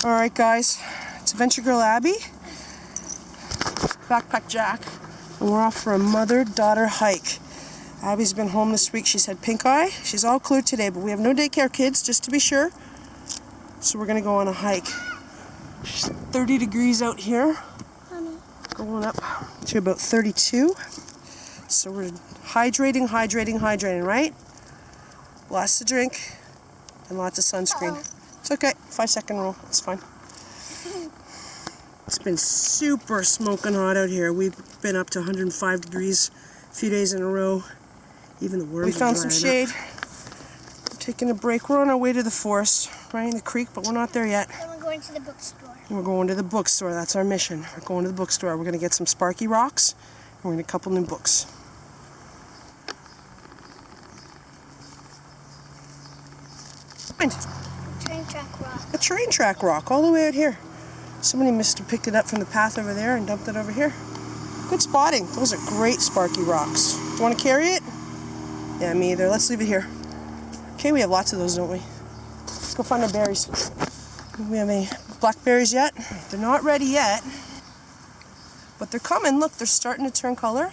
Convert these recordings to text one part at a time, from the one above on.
Alright guys, it's Adventure Girl Abby, Backpack Jack, and we're off for a mother-daughter hike. Abby's been home this week. She's had pink eye. She's all clear today, but we have no daycare kids, just to be sure. So we're going to go on a hike. 30 degrees out here. Going up to about 32. So we're hydrating, right? Lots to drink and lots of sunscreen. It's okay. 5-second rule. It's fine. It's been super smoking hot out here. We've been up to 105 degrees a few days in a row. Even the worms. We found some shade. We're taking a break. We're on our way to the forest, right in the creek, but we're not there yet. And we're going to the bookstore. We're going to the bookstore. That's our mission. We're going to the bookstore. We're going to get some Sparky rocks, and we're going to get a couple new books. Train track rock. A train track rock all the way out here. Somebody must have picked it up from the path over there and dumped it over here. Good spotting. Those are great Sparky rocks. Do you want to carry it? Yeah, me either. Let's leave it here. Okay, we have lots of those, don't we? Let's go find our berries. Do we have any blackberries yet? They're not ready yet, but they're coming. Look, they're starting to turn color.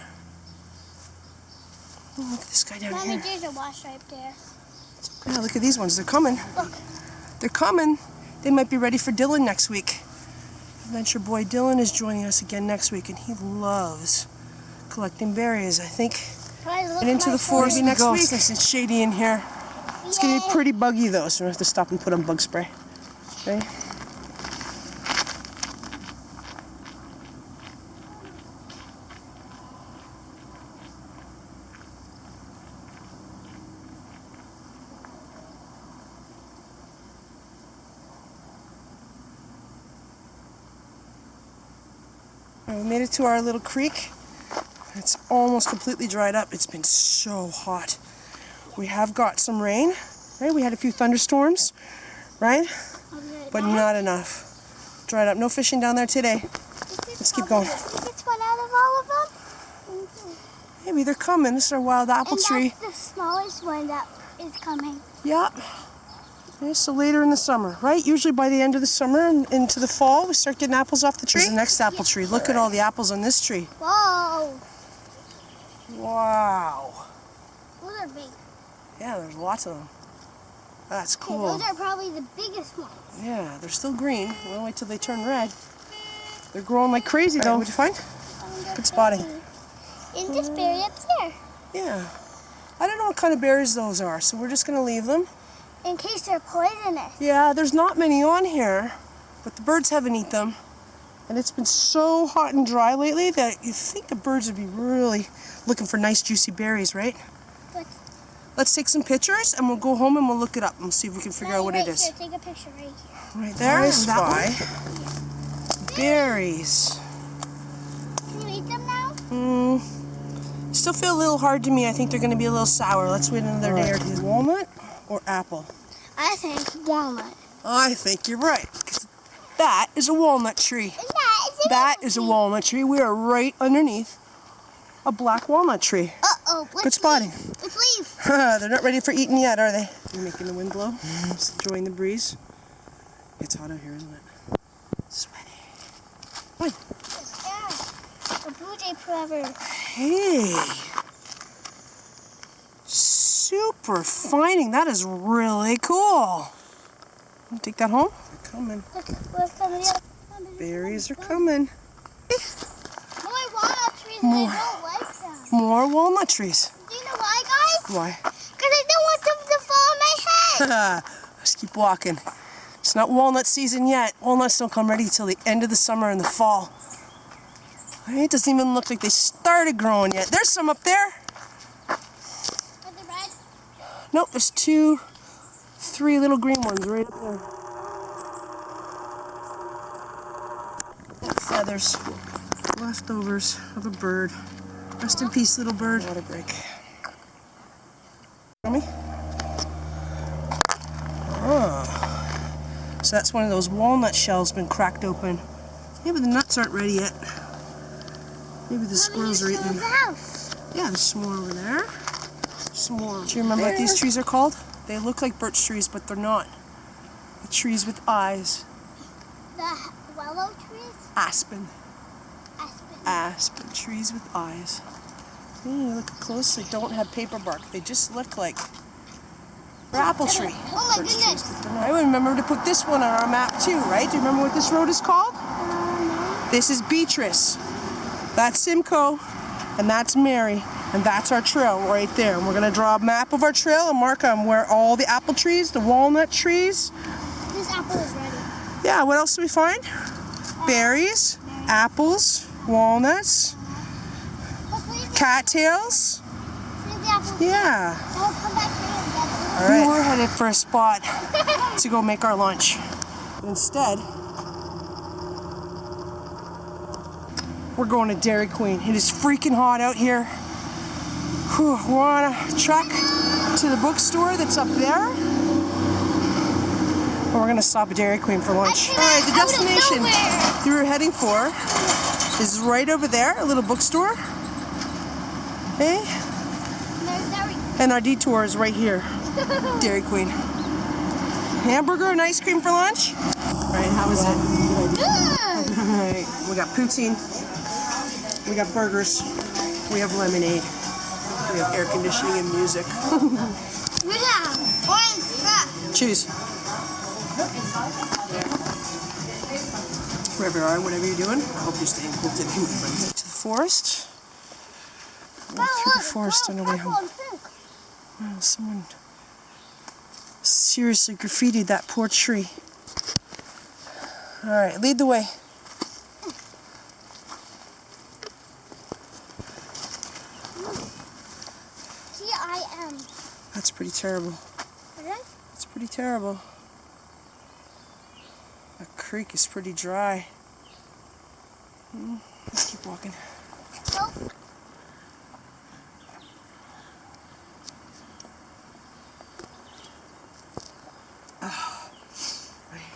Oh, look at this guy down Mommy, here. there's a wash right there. Yeah, look at these ones. They're coming. Look. They're coming. They might be ready for Dylan next week. Adventure boy Dylan is joining us again next week, and he loves collecting berries. I think and into the forest next week. It's shady in here. It's going to be pretty buggy though, so we have to stop and put on bug spray. Okay? We made it to our little creek. It's almost completely dried up. It's been so hot. We have got some rain, right? We had a few thunderstorms, right? But not enough. Dried up. No fishing down there today. Let's keep going. It's one out of all of them? Maybe they're coming. This is our wild apple tree. That's the smallest one that is coming. Yep. Okay, so later in the summer, right? Usually by the end of the summer and into the fall, we start getting apples off the tree. There's the next apple tree. Look at all the apples on this tree. Whoa. Wow. Those are big. Yeah, there's lots of them. That's cool. Okay, those are probably the biggest ones. Yeah, they're still green. We'll wait till they turn red. They're growing like crazy though. What'd you find? Good spotting. In this berry up there. Yeah. I don't know what kind of berries those are, so we're just going to leave them. In case they're poisonous. Yeah, there's not many on here, but the birds haven't eaten them. And it's been so hot and dry lately that you think the birds would be really looking for nice juicy berries, right? But let's take some pictures and we'll go home and we'll look it up and see if we can figure out what it is. Here, take a picture right here. Right there. I spy berries. Can you eat them now? Still feel a little hard to me. I think they're going to be a little sour. Let's wait another day or two. Walnut or apple? I think walnut. I think you're right. That is a walnut tree. That is a walnut tree. We are right underneath a black walnut tree. Uh-oh. Good spotting. Let's leave. They're not ready for eating yet, are they? You're making the wind blow. Just enjoying the breeze. It's hot out here, isn't it? Sweaty. Come on. Yeah. A blue jay forever. Hey. Super finding. That is really cool. You take that home? They're coming. Look, what's coming up? Berries are coming. More walnut trees and I don't like them. More walnut trees. Do you know why, guys? Why? Because I don't want them to fall on my head. Let's keep walking. It's not walnut season yet. Walnuts don't come ready till the end of the summer and the fall. It doesn't even look like they started growing yet. There's some up there. Are they red? Nope, there's 2, 3 little green ones right up there. Feathers. Leftovers of a bird. Rest in peace, little bird. Water break. Show me. Oh. So that's one of those walnut shells been cracked open. Yeah, but the nuts aren't ready yet. Maybe the squirrels are eating them. Yeah, there's some more over there. Some more. Do you remember what these trees are called? They look like birch trees, but they're not. The trees with eyes. The willow trees? Aspen. Aspen. Aspen trees with eyes. Look close. They don't have paper bark. They just look like an apple tree. Oh my goodness. I remember to put this one on our map too, right? Do you remember what this road is called? No. This is Beatrice. That's Simcoe, and that's Mary, and that's our trail right there. And we're gonna draw a map of our trail and mark on where all the apple trees, the walnut trees. This apple is ready. Yeah, what else do we find? Berries, apples, walnuts, cattails. Yeah. All right. We're headed for a spot to go make our lunch. Instead, we're going to Dairy Queen. It is freaking hot out here. Whew, we're on a trek to the bookstore that's up there. And we're going to stop at Dairy Queen for lunch. All right, the destination we were heading for is right over there, a little bookstore. Hey? And our detour is right here, Dairy Queen. Hamburger and ice cream for lunch? All right, how was it? Good. All right, we got poutine, we got burgers, we have lemonade, we have air conditioning and music. We have orange crap. Choose. Wherever you are, whatever you're doing, I hope you're staying cool today, my friends. To the forest. Walk through the forest on the way home. Wow, someone seriously graffitied that poor tree. All right, lead the way. T-I-M. That's pretty terrible. That's pretty terrible. The creek is pretty dry. Let's keep walking. Nope.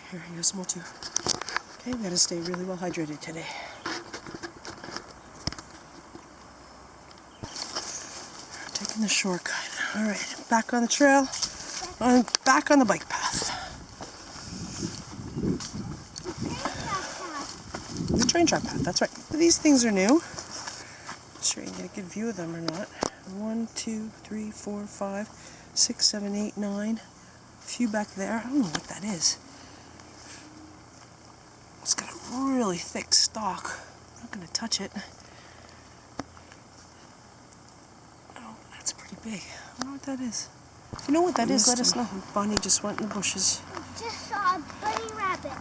Here, here's some more too. Okay, we gotta stay really well hydrated today. Taking the shortcut. All right, back on the trail, back on the bike path. The train track path, that's right. These things are new. Not sure you can get a good view of them or not. 1, 2, 3, 4, 5, 6, 7, 8, 9. A few back there. I don't know what that is. It's got a really thick stalk. I'm not going to touch it. Oh, that's pretty big. I don't know what that is. If you know what that is, let us know. Bonnie just went in the bushes. Just saw a bunny rabbit.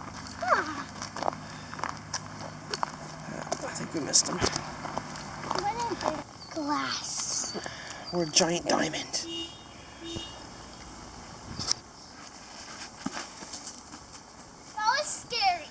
I think we missed him. What is it? Glass. Or a giant diamond. That was scary.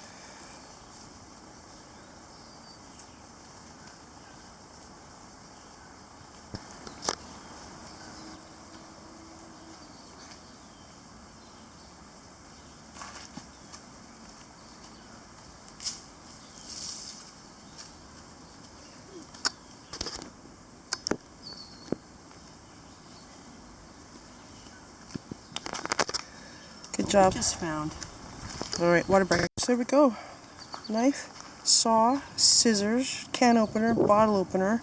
Good job. Just found. All right, water break. So there we go. Knife, saw, scissors, can opener, bottle opener,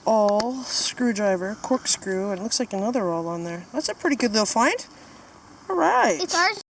awl, screwdriver, corkscrew, and it looks like another awl on there. That's a pretty good little find. All right. It's ours.